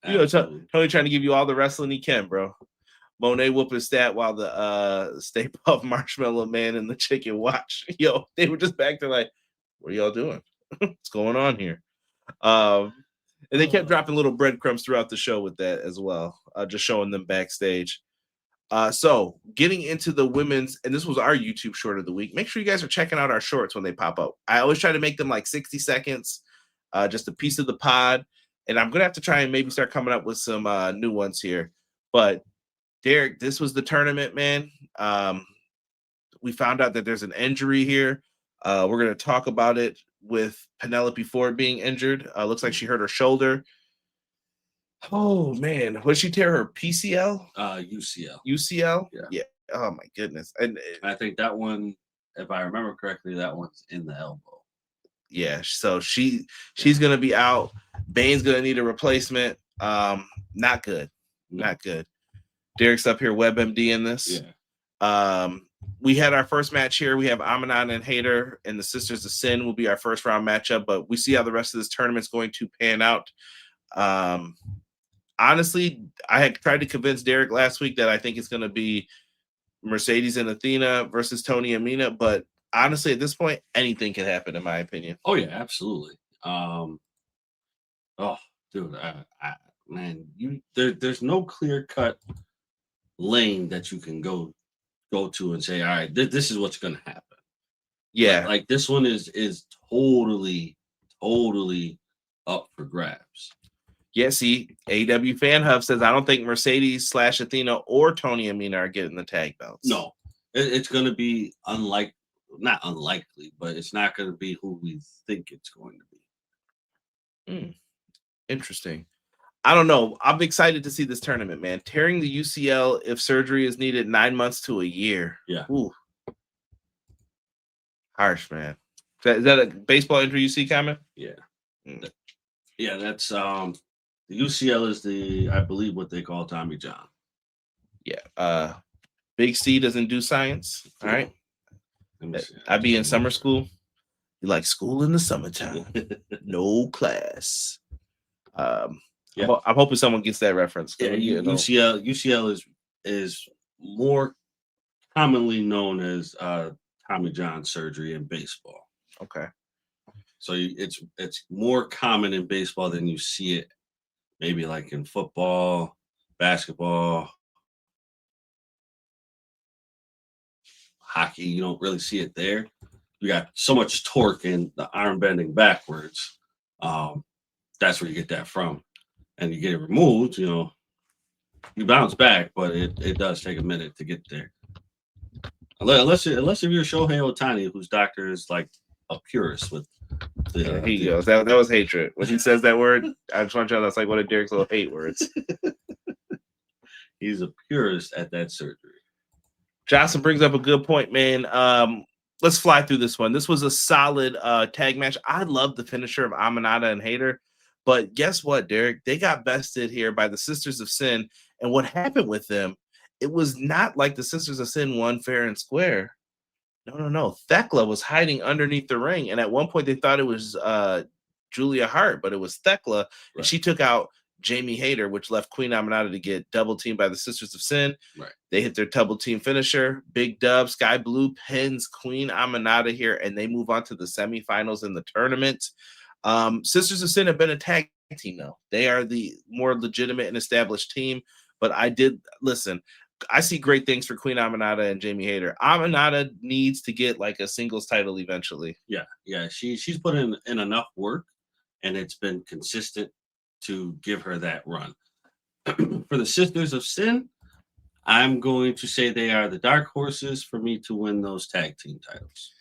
You know, Tony trying to give you all the wrestling he can, bro. Monet whooping stat while the Stay Puft Marshmallow Man and the chicken watch. Yo, they were just back there like, what are y'all doing? What's going on here? And they kept dropping little breadcrumbs throughout the show with that as well, just showing them backstage. So getting into the women's, and this was our YouTube short of the week. Make sure you guys are checking out our shorts when they pop up. I always try to make them like 60 seconds, just a piece of the pod. And I'm going to have to try and maybe start coming up with some new ones here. But Derek, this was the tournament, man. We found out that there's an injury here. We're going to talk about it with Penelope Ford being injured. Looks like she hurt her shoulder. Oh, man. What did she tear her PCL? UCL. UCL? Yeah. Oh, my goodness. And I think that one, if I remember correctly, that one's in the elbow. Yeah, so she's going to be out. Bane's going to need a replacement. Not good. Not good. Derek's up here, WebMD in this. Yeah. We had our first match here. We have Aminata and Hayter, and the Sisters of Sin will be our first round matchup, but we see how the rest of this tournament's going to pan out. Honestly, I had tried to convince Derek last week that I think it's going to be Mercedes and Athena versus Tony and Mina, but honestly, at this point, anything can happen, in my opinion. Oh, yeah, absolutely. Dude, man, there's no clear-cut lane that you can go to and say, all right, this is what's going to happen. Yeah. Like this one is totally up for grabs. Yeah, see, AEW Fan Hub says, I don't think Mercedes / Athena or Tony and Mina are getting the tag belts. No, it's going to be not unlikely, but it's not going to be who we think it's going to be. Interesting. I don't know. I'm excited to see this tournament, man. Tearing the UCL, if surgery is needed, 9 months to a year. Yeah. Ooh. Harsh, man. Is that a baseball injury you see coming? Yeah. Yeah, that's the UCL is I believe what they call Tommy John. Yeah. Big C doesn't do science. All right. I'd be in summer school. You like school in the summertime. No class. Yeah. I'm hoping someone gets that reference. Yeah, UCL is more commonly known as Tommy John surgery in baseball. Okay. So it's more common in baseball than you see it maybe like in football, basketball, hockey. You don't really see it there. You got so much torque and the arm bending backwards. That's where you get that from. And you get it removed, you bounce back, but it does take a minute to get there. Unless if you're Shohei Ohtani, whose doctor is like a purist with the. Here he goes. That was hatred. When he says that word, I just want to know that's like one of Derek's little hate words. He's a purist at that surgery. Johnson brings up a good point, man. Let's fly through this one. This was a solid tag match. I love the finisher of Aminata and Hayter. But guess what, Derek? They got bested here by the Sisters of Sin. And what happened with them, it was not like the Sisters of Sin won fair and square. No. Thekla was hiding underneath the ring. And at one point, they thought it was Julia Hart, but it was Thekla. Right. And she took out Jamie Hayter, which left Queen Aminata to get double teamed by the Sisters of Sin. Right. They hit their double team finisher. Big dub. Skye Blue pins Queen Aminata here, and they move on to the semifinals in the tournament. Sisters of Sin have been a tag team, though. They are the more legitimate and established team. But I see great things for Queen Aminata and Jamie Hayter. Aminata needs to get like a singles title eventually. Yeah. She's put in enough work, and it's been consistent to give her that run. For the Sisters of Sin, I'm going to say they are the dark horses for me to win those tag team titles.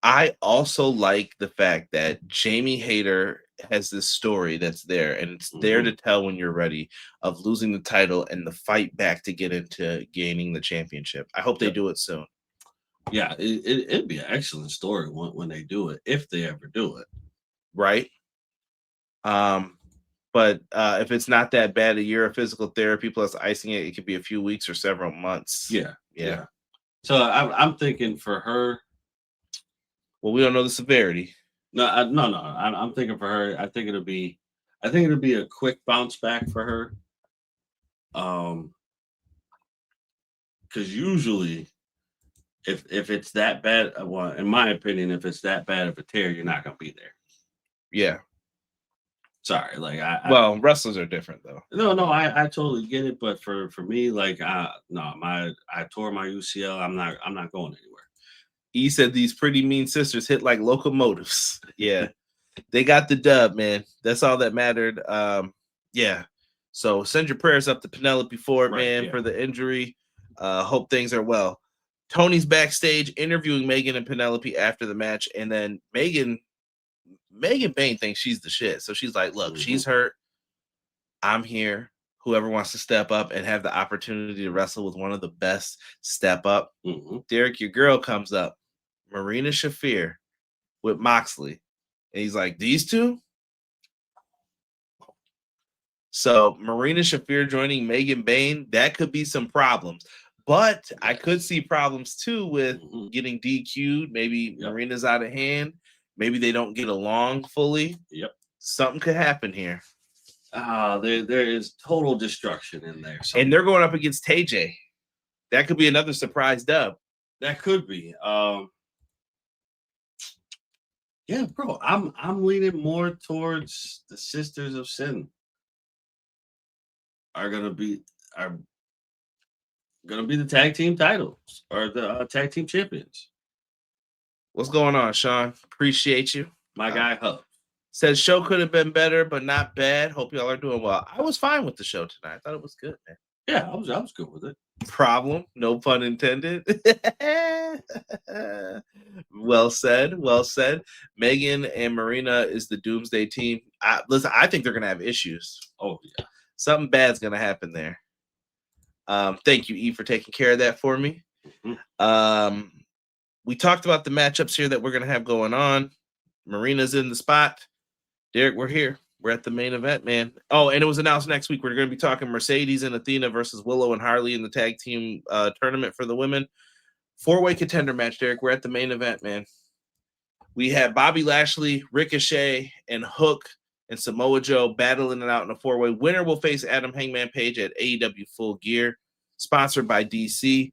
I also like the fact that Jamie Hayter has this story that's there, and it's there to tell when you're ready, of losing the title and the fight back to get into gaining the championship. I hope they do it soon. Yeah, it'd be an excellent story when they do it, if they ever do it. Right. But if it's not that bad, a year of physical therapy plus icing it could be a few weeks or several months. Yeah. So I'm thinking for her. Well, we don't know the severity. No. I'm thinking for her. I think it'll be a quick bounce back for her. Because usually, if it's that bad, well, in my opinion, if it's that bad of a tear, you're not gonna be there. Yeah. Sorry, like wrestlers are different though. No, I totally get it, but for me, like I tore my UCL. I'm not going anywhere. He said these pretty mean sisters hit like locomotives. Yeah, they got the dub, man. That's all that mattered. Yeah. So send your prayers up to Penelope Ford, man, for the injury. Hope things are well. Tony's backstage interviewing Megan and Penelope after the match, and then Megan Bain thinks she's the shit. So she's like, look, she's hurt. I'm here. Whoever wants to step up and have the opportunity to wrestle with one of the best, step up. Derek, your girl comes up. Marina Shafir with Moxley. And he's like, these two? So Marina Shafir joining Megan Bain, that could be some problems. But I could see problems too with getting DQ'd. Maybe Marina's out of hand. Maybe they don't get along fully. Yep. Something could happen here. There is total destruction in there. And they're going up against TJ. That could be another surprise dub. That could be. Yeah, bro. I'm leaning more towards the Sisters of Sin are gonna be the tag team titles or the tag team champions. What's going on, Sean? Appreciate you. My guy Hub says show could have been better, but not bad. Hope y'all are doing well. I was fine with the show tonight. I thought it was good, man. Yeah, I was good with it. Problem, no pun intended. Well said. Megan and Marina is the Doomsday team. Listen, I think they're gonna have issues. Oh yeah, something bad's gonna happen there. Thank you, E, for taking care of that for me. We talked about the matchups here that we're gonna have going on. Marina's in the spot. Derek, we're here. We're at the main event, man. Oh, and it was announced next week. We're going to be talking Mercedes and Athena versus Willow and Harley in the tag team tournament for the women. 4-way contender match, Derek. We're at the main event, man. We have Bobby Lashley, Ricochet, and Hook and Samoa Joe battling it out in a 4-way. Winner will face Adam Hangman Page at AEW Full Gear, sponsored by DC.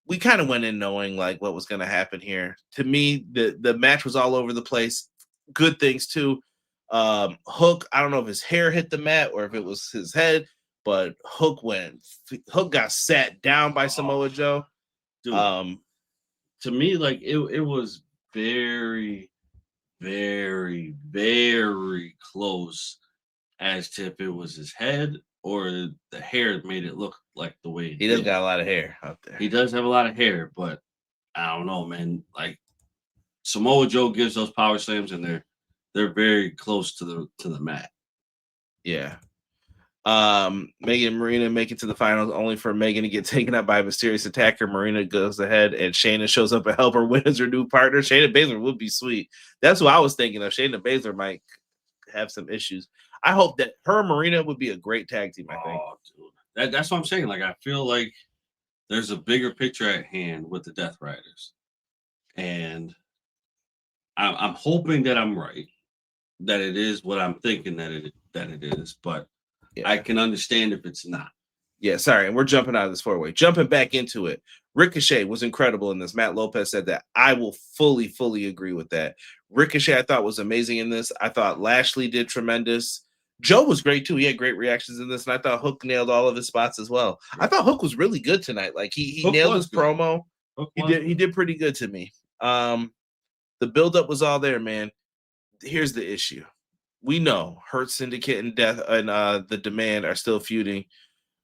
We kind of went in knowing like what was going to happen here. To me, the match was all over the place. Good things too. Hook, I don't know if his hair hit the mat or if it was his head, but Hook got sat down by Samoa Joe. Dude, to me, like it was very, very, very close as to if it was his head or the hair made it look like the way he does got a lot of hair out there. He does have a lot of hair, but I don't know, man. Like Samoa Joe gives those power slams and they're very close to the mat. Yeah. Megan and Marina make it to the finals, only for Megan to get taken up by a mysterious attacker. Marina goes ahead, and Shayna shows up to help her win as her new partner. Shayna Baszler would be sweet. That's what I was thinking of. Shayna Baszler might have some issues. I hope that her and Marina would be a great tag team, I think. Oh, dude. That's what I'm saying. Like, I feel like there's a bigger picture at hand with the Death Riders. And I'm hoping that I'm right. that it is what I'm thinking that it is, but Yeah. I can understand if it's not. Yeah, sorry, and we're jumping out of this 4-way. Jumping back into it. Ricochet was incredible in this. Matt Lopez said that. I will fully agree with that. Ricochet, I thought, was amazing in this. I thought Lashley did tremendous. Joe was great too. He had great reactions in this, and I thought Hook nailed all of his spots as well. Yeah. I thought Hook was really good tonight. Like he nailed his good promo. He did pretty good to me. The buildup was all there, man. Here's the issue. We know Hurt Syndicate and Death and the Demand are still feuding.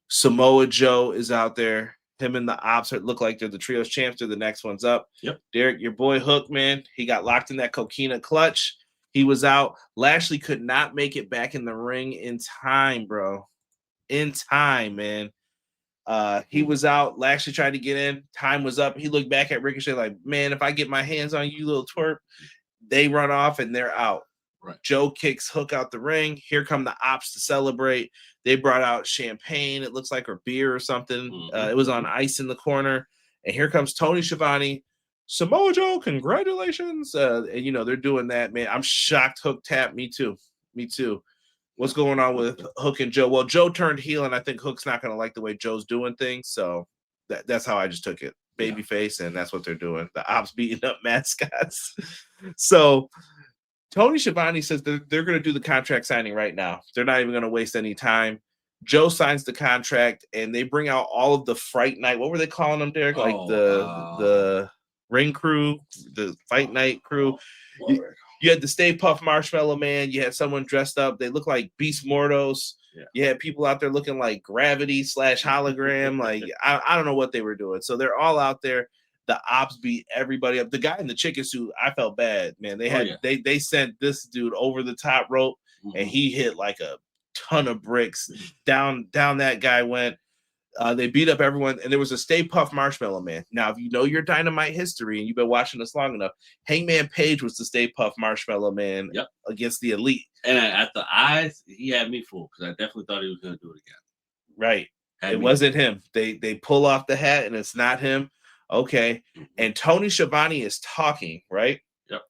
Samoa Joe is out there. Him and the Ops look like they're the trios champs. They're the next ones up. Yep. Derek, your boy Hook, man, he got locked in that coquina clutch. He was out. Lashley could not make it back in the ring in time, bro. In time, man. He was out. Lashley tried to get in. Time was up. He looked back at Ricochet like, man, if I get my hands on you, little twerp, they run off and they're out. Right. Joe kicks Hook out the ring. Here come the Ops to celebrate. They brought out champagne, it looks like, or beer or something. Mm-hmm. It was on ice in the corner. And here comes Tony Schiavone. Samoa Joe, congratulations. And, they're doing that, man. I'm shocked Hook tapped. Me too. What's going on with Hook and Joe? Well, Joe turned heel, and I think Hook's not going to like the way Joe's doing things. So that's how I just took it. Babyface, and that's what they're doing. The Ops beating up mascots. So Tony Schiavone says they're going to do the contract signing right now. They're not even going to waste any time. Joe signs the contract, and they bring out all of the Fright Night. What were they calling them, Derek? Like the ring crew, the Fight Night crew. You had the Stay Puft Marshmallow Man. You had someone dressed up. They look like Beast Mortos. Yeah. You had people out there looking like Gravity / Hologram. Like I don't know what they were doing. So they're all out there. The Ops beat everybody up. The guy in the chicken suit, I felt bad, man. They sent this dude over the top rope, and he hit like a ton of bricks. Down that guy went. They beat up everyone, and there was a Stay Puft Marshmallow Man. Now, if you know your Dynamite history and you've been watching this long enough, Hangman Page was the Stay Puft Marshmallow Man against the Elite. And at the eyes, he had me fooled because I definitely thought he was going to do it again. Right. It wasn't him. They pull off the hat, and it's not him. Okay. And Tony Schiavone is talking, right? Yep.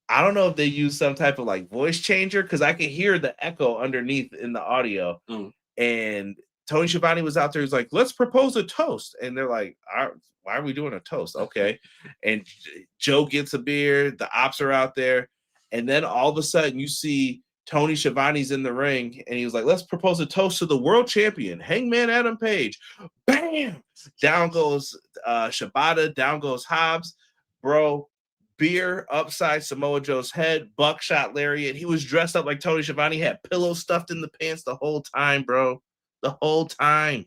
I don't know if they use some type of like voice changer because I can hear the echo underneath in the audio. And Tony Schiavone was out there. He's like, let's propose a toast. And they're like, why are we doing a toast? Okay. And Joe gets a beer. The Ops are out there. And then all of a sudden you see Tony Schiavone's in the ring, and he was like, let's propose a toast to the world champion, Hangman Adam Page. Bam! Down goes Shibata. Down goes Hobbs. Bro, beer upside Samoa Joe's head, buckshot lariat. He was dressed up like Tony Schiavone. He had pillows stuffed in the pants the whole time, bro. The whole time.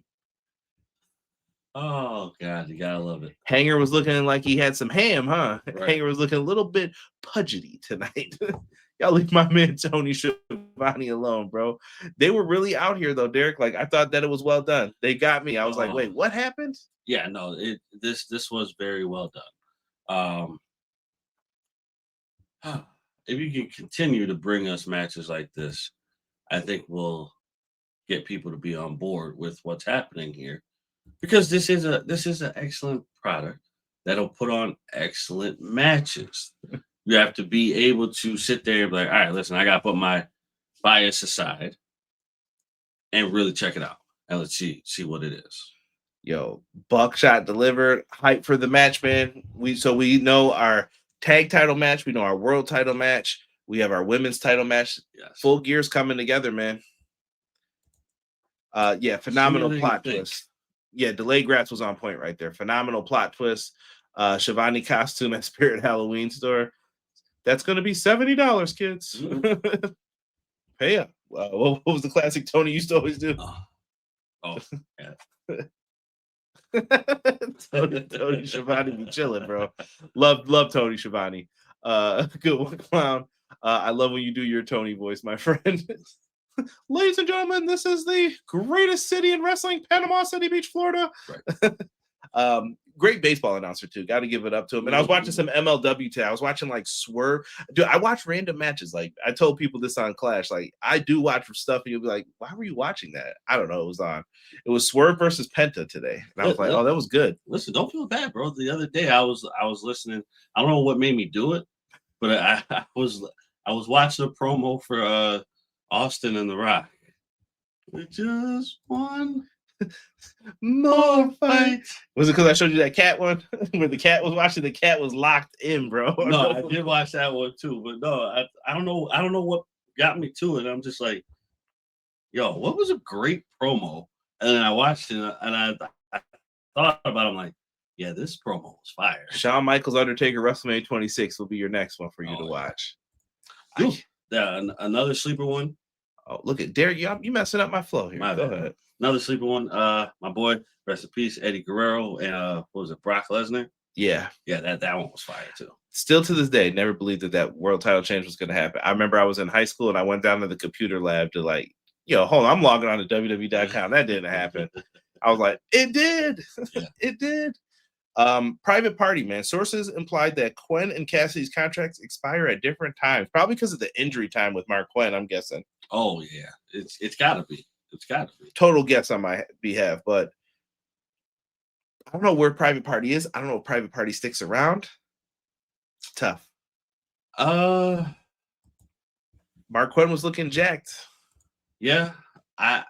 Oh, God, you gotta love it. Hanger was looking like he had some ham, huh? Right. Hanger was looking a little bit pudgety tonight. Y'all leave my man Tony Schiavone alone, bro. They were really out here, though, Derek. Like, I thought that it was well done. They got me. I was like, wait, what happened? Yeah, no, this was very well done. If you can continue to bring us matches like this, I think we'll get people to be on board with what's happening here, because this is an excellent product that'll put on excellent matches. You have to be able to sit there and be like, all right, listen, I got to put my bias aside and really check it out. And let's see what it is. Yo, buckshot delivered, hype for the match, man. We know our tag title match. We know our world title match. We have our women's title match. Yes. Full gears coming together, man. Phenomenal plot twist. Yeah, Delayed Grass was on point right there. Phenomenal plot twist. Schiavone costume at Spirit Halloween store. That's going to be $70, kids. Mm-hmm. Pay up. What was the classic Tony used to always do? Yeah. Tony Schiavone be chilling, bro. Love Tony Schiavone. Good one, clown. I love when you do your Tony voice, my friend. Ladies and gentlemen, this is the greatest city in wrestling, Panama City Beach, Florida. Right. Great baseball announcer too. Got to give it up to him. And I was watching some MLW today. I was watching like Swerve. Dude, I watch random matches. Like I told people this on Clash. Like I do watch stuff, and you'll be like, "Why were you watching that?" I don't know. It was on. It was Swerve versus Penta today, and I was like, "Oh, that was good." Listen, don't feel bad, bro. The other day I was listening. I don't know what made me do it, but I I was watching a promo for Austin and The Rock. Just one more fight. Was it because I showed you that cat one where the cat was watching? The cat was locked in, bro. No, I did watch that one too, but no, I don't know. I don't know what got me to it. I'm just like, yo, what was a great promo? And then I watched it and I thought about it. I'm like, yeah, this promo was fire. Shawn Michaels Undertaker WrestleMania 26 will be your next one for you to watch. Dude, another sleeper one. Oh, look at Derek. You messing up my flow here. Go ahead. Another sleeper one. My boy, rest in peace, Eddie Guerrero, and what was it, Brock Lesnar? Yeah, that one was fire too. Still to this day, never believed that world title change was going to happen. I remember I was in high school and I went down to the computer lab to hold on, I'm logging on to WWE.com. That didn't happen. I was like, it did. Yeah. It did. Private Party, man. Sources implied that Quen and Cassidy's contracts expire at different times, probably because of the injury time with Mark Quen, I'm guessing. Oh yeah, it's got to be. It's got to be. Total guess on my behalf, but I don't know where Private Party is. I don't know if Private Party sticks around. It's tough. Mark Quen was looking jacked. Yeah, I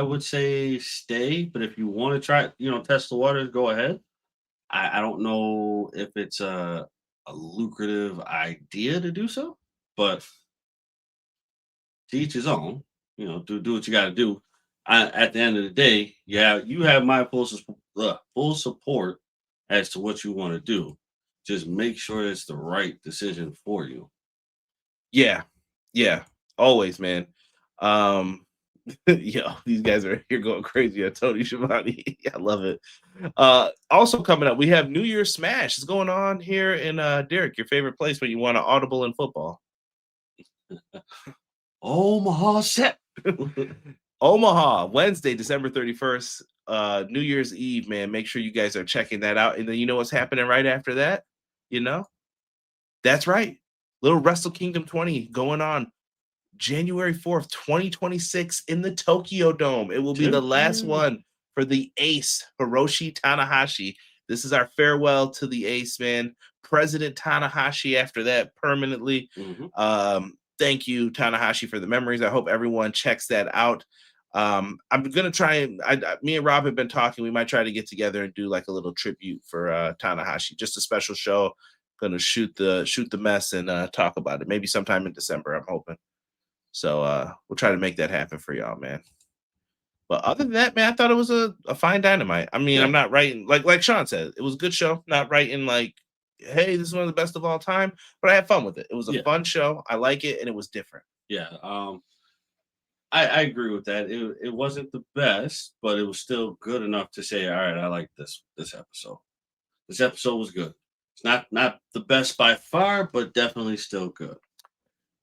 would say stay, but if you want to try, test the waters, go ahead. I don't know if it's a lucrative idea to do so, but to each his own. Do what you got to do. At the end of the day, you have my full support as to what you want to do. Just make sure it's the right decision for you. Yeah, always, man. These guys are here going crazy at Tony Schiavone. I love it. Also coming up, we have New Year's Smash. It's going on here in Derek, your favorite place when you want to audible in football. Omaha set. Omaha, Wednesday, December 31st, New Year's Eve, man. Make sure you guys are checking that out. And then you know what's happening right after that? That's right. Little Wrestle Kingdom 20 going on January 4th, 2026 in the Tokyo Dome. It will be the last one for the ace, Hiroshi Tanahashi. This is our farewell to the ace, man. President Tanahashi after that permanently. Mm-hmm. Thank you, Tanahashi, for the memories. I hope everyone checks that out. I'm going to try me and Rob have been talking. We might try to get together and do like a little tribute for Tanahashi, just a special show. Going to shoot the mess and talk about it. Maybe sometime in December, I'm hoping. So we'll try to make that happen for y'all, man. But other than that, man, I thought it was a fine Dynamite. I mean, I'm not writing like Sean said, it was a good show. Not writing like, hey, this is one of the best of all time, but I had fun with it. It was a fun show. I like it, and it was different. Yeah, I agree with that. It wasn't the best, but it was still good enough to say, all right, I like this episode. This episode was good. It's not the best by far, but definitely still good.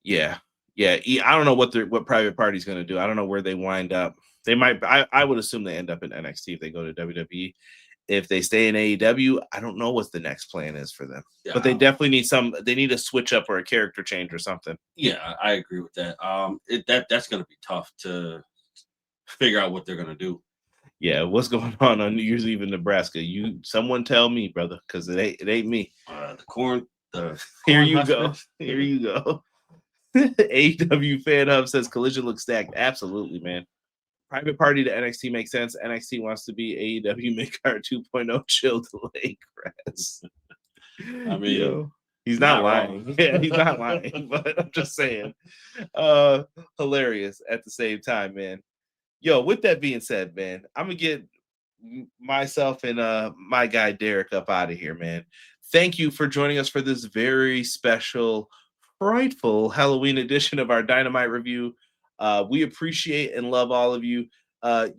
Yeah. I don't know what Private Party's going to do. I don't know where they wind up. They might. I would assume they end up in NXT if they go to WWE. If they stay in AEW, I don't know what the next plan is for them. Yeah. But they definitely need they need a switch up or a character change or something. Yeah, I agree with that. That's going to be tough to figure out what they're going to do. Yeah, what's going on New Year's Eve in Nebraska? Someone tell me, brother, because it ain't me. Here you go. Here you go. AEW Fan Hub says Collision looks stacked. Absolutely, man. Private Party to NXT makes sense. NXT wants to be AEW Mid-Card 2.0 chill delay grass. I mean, he's not lying. Wrong. Yeah, he's not lying, but I'm just saying. Hilarious at the same time, man. Yo, with that being said, man, I'm going to get myself and my guy Derek up out of here, man. Thank you for joining us for this very special, frightful Halloween edition of our Dynamite review. We appreciate and love all of you.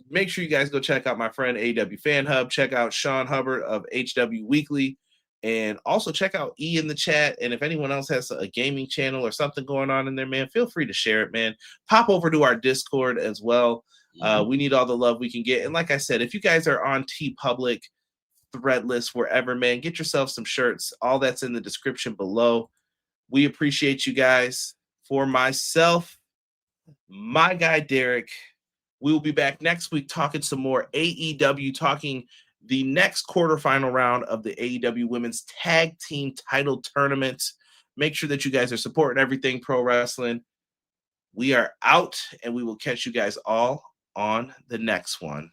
Make sure you guys go check out my friend AEW Fan Hub. Check out Sean Hubbard of HW Weekly. And also check out E in the chat. And if anyone else has a gaming channel or something going on in there, man, feel free to share it, man. Pop over to our Discord as well. We need all the love we can get. And like I said, if you guys are on TeePublic, Threadless, wherever, man, get yourself some shirts. All that's in the description below. We appreciate you guys. For myself, my guy Derek, we will be back next week talking some more AEW, talking the next quarterfinal round of the AEW Women's Tag Team Title Tournament. Make sure that you guys are supporting everything pro wrestling. We are out, and we will catch you guys all on the next one.